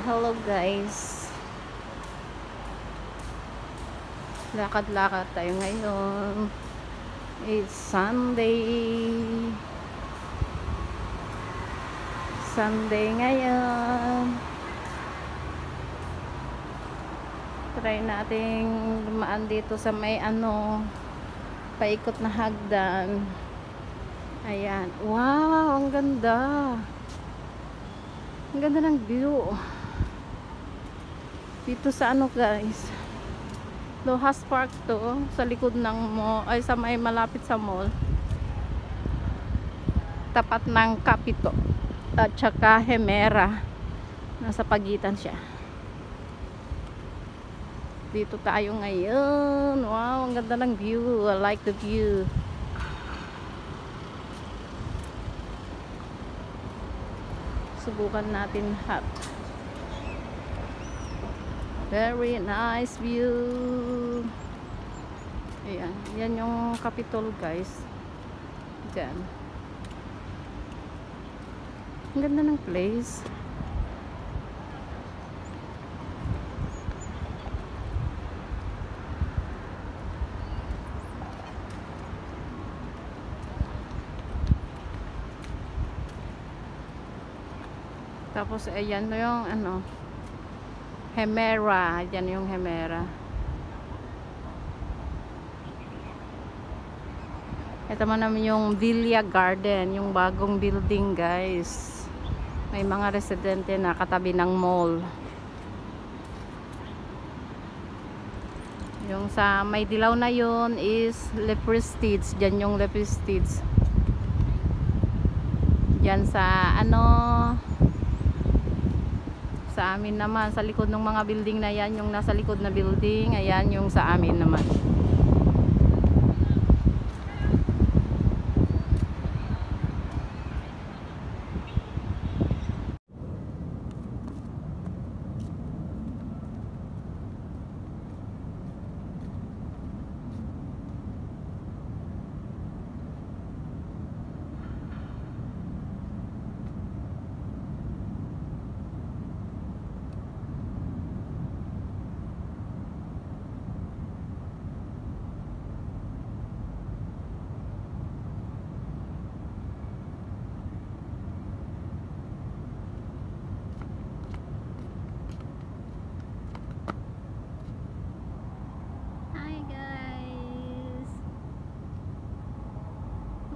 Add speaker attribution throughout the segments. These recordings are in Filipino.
Speaker 1: Hello guys, lakad-lakad tayo ngayon. It's Sunday ngayon. Try nating dumaan dito sa may paikot na hagdan. Ayan, wow, ang ganda. Ang ganda ng view dito sa guys, Lohas Park to, sa likod ng mall, ay sa may malapit sa mall, tapat ng Capito at saka Hemera, nasa pagitan siya. Dito tayo ngayon. Wow, ang ganda ng view. I like the view. Subukan natin lahat. Very nice view. Ayan, yan yung Capitol guys. Diyan. Ang ganda ng place. Tapos ayan yung Hemera. Yan yung Hemera. Ito man naman yung Villa Garden, yung bagong building guys. May mga residente na katabi ng mall. Yung sa may dilaw na yun is Le Prestige. Diyan yung Le Prestige. Diyan sa sa amin naman, sa likod ng mga building na yan, yung nasa likod na building, ayan yung sa amin naman.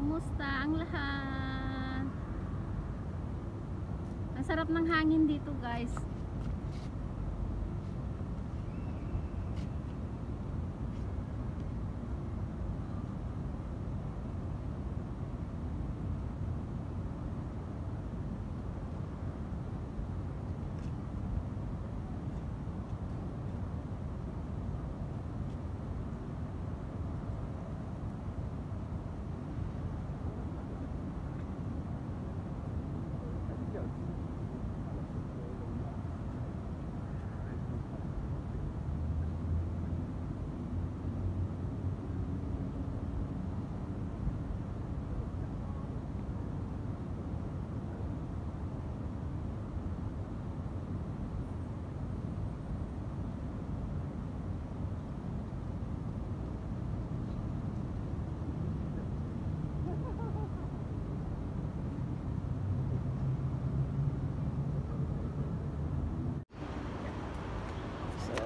Speaker 1: Kumusta ang lahat? Ang sarap ng hangin dito guys.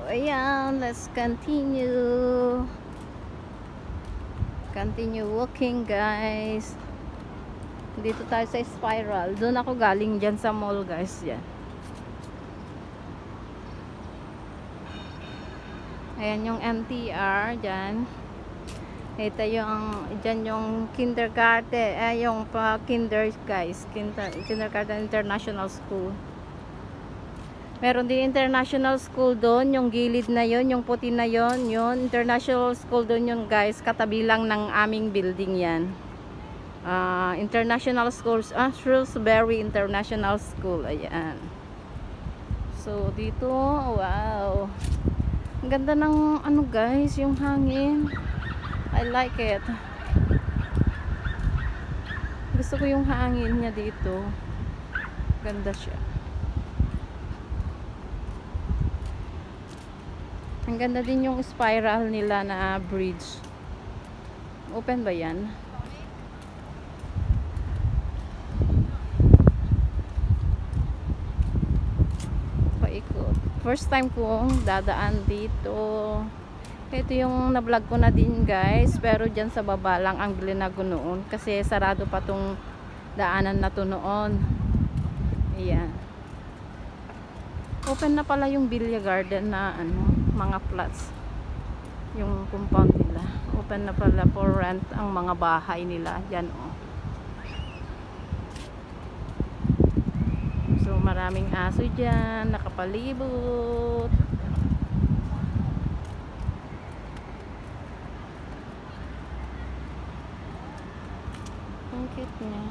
Speaker 1: Ayan, let's continue walking guys. Dito tayo sa Spiral. Doon ako galing dyan sa mall guys. Yan. Ayan yung MTR dyan. Ito yung, dyan yung kindergarten, yung kinder guys, kindergarten international school. Meron din international school doon, yung gilid na yon, yung puti na yon, yun international school doon yun guys, katabi lang ng aming building yan. International schools, Shrewsbury International School, ayan. So dito, wow, ang ganda ng ano guys, yung hangin. I like it. Gusto ko yung hangin niya dito, ganda siya. Ang ganda din yung spiral nila na bridge. Open ba yan? Paikot. First time kong dadaan dito. Ito yung na-vlog ko na din guys. Pero dyan sa baba lang ang bilhin ko noon. Kasi sarado pa tong daanan na to noon. Ayan. Open na pala yung Villa Garden na mga flats. Yung compound nila. Open na pala for rent ang mga bahay nila. Yan So maraming aso dyan. Nakapalibot. Ang cute niya.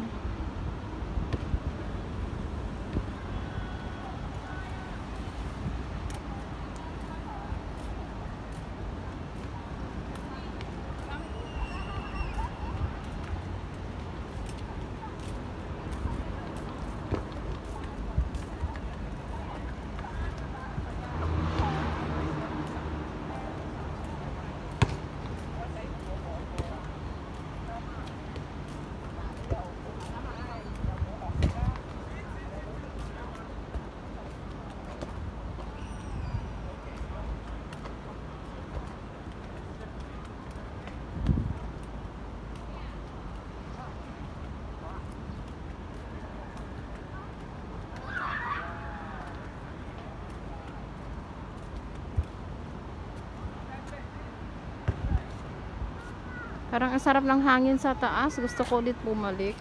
Speaker 1: Parang ang sarap ng hangin sa taas. Gusto ko ulit bumalik.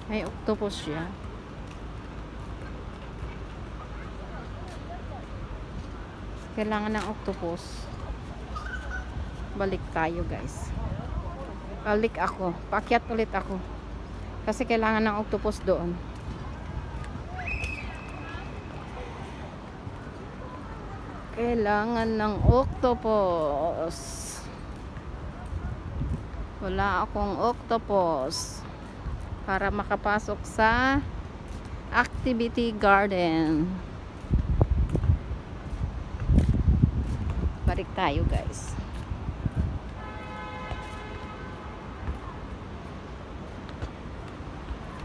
Speaker 1: May octopus siya. Kailangan ng octopus. Balik tayo guys. Balik ako. Paakyat ulit ako. Kasi kailangan ng octopus doon. Kailangan ng octopus. Wala akong octopus para makapasok sa activity garden. Balik tayo guys.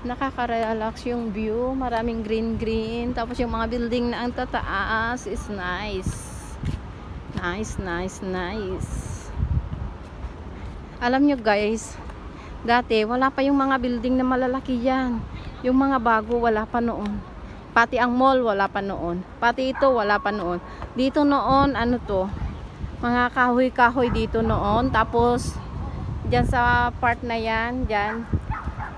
Speaker 1: Nakaka-relax yung view, maraming green, tapos yung mga building na ang tataas is nice. Nice. Alam nyo guys, dati wala pa yung mga building na malalaki yan. Yung mga bago wala pa noon. Pati ang mall wala pa noon. Pati ito wala pa noon. Dito noon ano to, mga kahoy-kahoy dito noon. Tapos dyan sa part na yan, dyan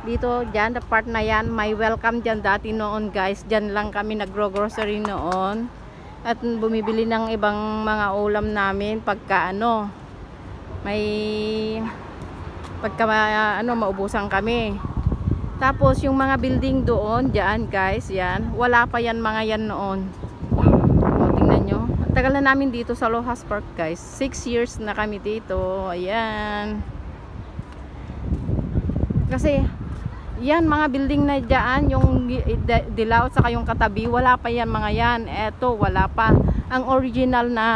Speaker 1: dito, dyan, the part na yan, may welcome dyan dati noon guys. Dyan lang kami nagro-grocery noon. At bumibili ng ibang mga ulam namin pagka maubusan kami. Tapos yung mga building doon, dyan guys, yan. Wala pa yan mga yan noon. O, tingnan nyo. Tagal na namin dito sa Lohas Park guys. 6 years na kami dito. Ayan. Kasi Yan, mga building na dyan, yung dilaw saka yung katabi, wala pa yan mga yan. Eto, wala pa. Ang original na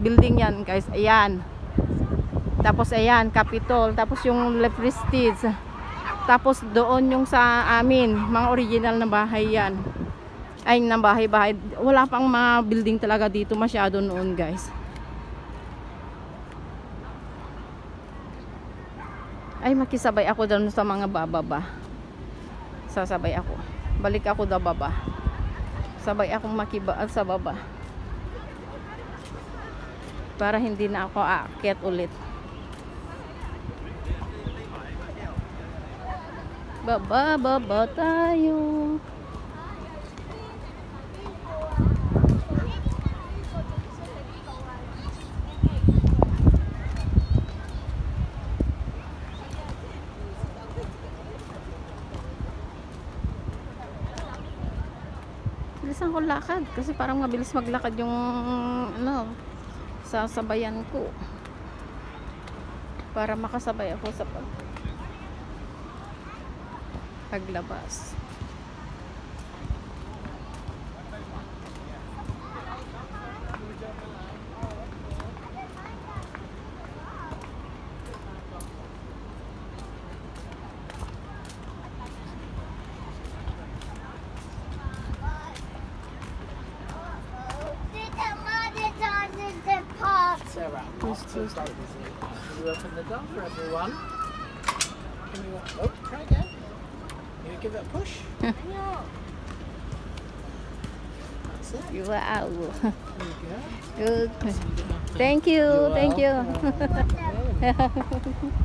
Speaker 1: building yan guys, ayan. Tapos ayan, Capitol. Tapos yung Le Prestige. Tapos doon yung sa amin, mga original na bahay yan. Ay, na bahay-bahay. Wala pang mga building talaga dito masyado noon guys. Ay, makisabay ako doon sa mga bababa. Sasabay ako. Balik ako daw baba. Sabay akong makibaan sa baba. Para hindi na ako aakyat ulit. Baba tayo. Bilisan ko lakad kasi parang mabilis maglakad yung ano, sasabayan ko para makasabay ako sa paglabas.
Speaker 2: Sarah, can you open the door for everyone? Can you, oh, try again. Can you give it a push? That's it.
Speaker 1: You wow.
Speaker 2: There you go.
Speaker 1: Good. Thank you. Thank you.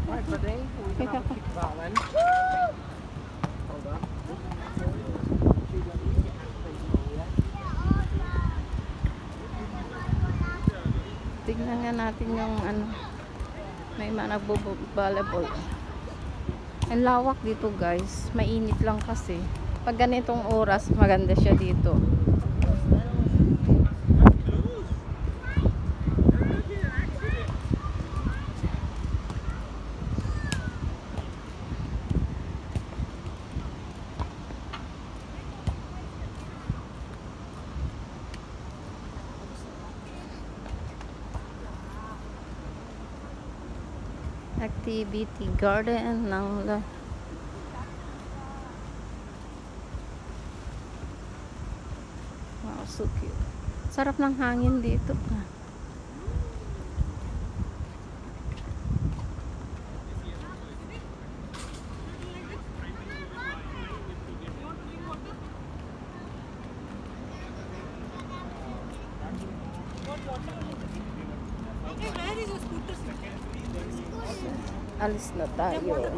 Speaker 2: Right, buddy. We can have a kick about then. Hold on.
Speaker 1: Tignan nga natin yung ano, may mga nagbo-volleyball. Ang lawak dito guys, mainit lang kasi. Pag ganitong oras, maganda siya dito. Activity garden ng wow, so cute. Sarap ng hangin dito. Alis na tayo.